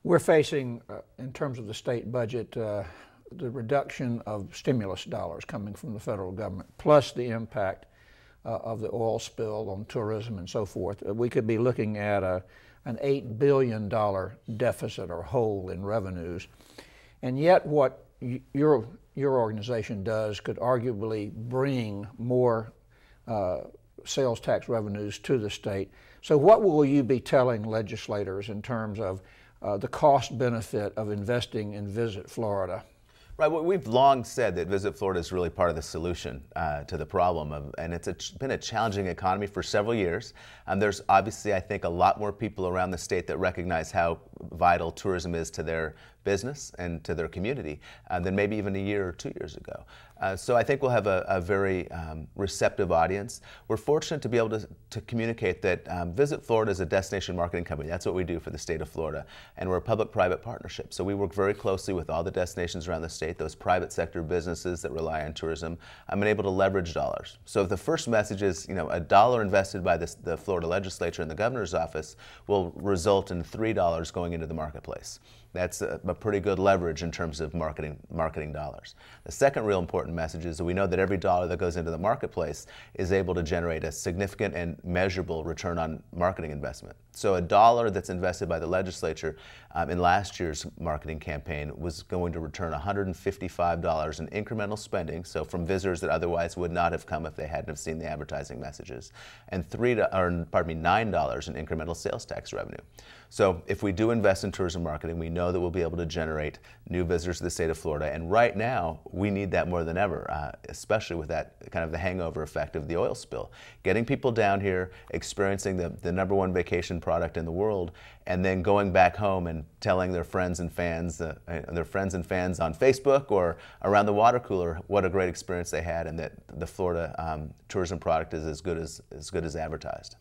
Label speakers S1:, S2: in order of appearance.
S1: We're facing, in terms of the state budget, the reduction of stimulus dollars coming from the federal government, plus the impact of the oil spill on tourism and so forth. We could be looking at an $8 billion deficit or hole in revenues. And yet what your organization does could arguably bring more sales tax revenues to the state. So what will you be telling legislators in terms of the cost benefit of investing in Visit Florida?
S2: Right. Well, we've long said that Visit Florida is really part of the solution to the problem, and it's been a challenging economy for several years. There's obviously, I think, a lot more people around the state that recognize how vital tourism is to their business and to their community than maybe even a year or 2 years ago. So I think we'll have a very receptive audience. We're fortunate to be able to communicate that Visit Florida is a destination marketing company. That's what we do for the state of Florida. And we're a public-private partnership. So we work very closely with all the destinations around the state, those private sector businesses that rely on tourism, and able to leverage dollars. So if the first message is, a dollar invested by the Florida legislature and the governor's office will result in $3 going into the marketplace. That's a pretty good leverage in terms of marketing dollars. The second real important message is that we know that every dollar that goes into the marketplace is able to generate a significant and measurable return on marketing investment. So a dollar that's invested by the legislature in last year's marketing campaign was going to return $155 in incremental spending, so from visitors that otherwise would not have come if they hadn't have seen the advertising messages, and $9 in incremental sales tax revenue. So if we do invest in tourism marketing, we know that we'll be able to generate new visitors to the state of Florida, and right now we need that more than ever, especially with that kind of the hangover effect of the oil spill. Getting people down here, experiencing the #1 vacation product in the world, and then going back home and telling their friends and fans on Facebook or around the water cooler what a great experience they had, and that the Florida tourism product is as good as advertised.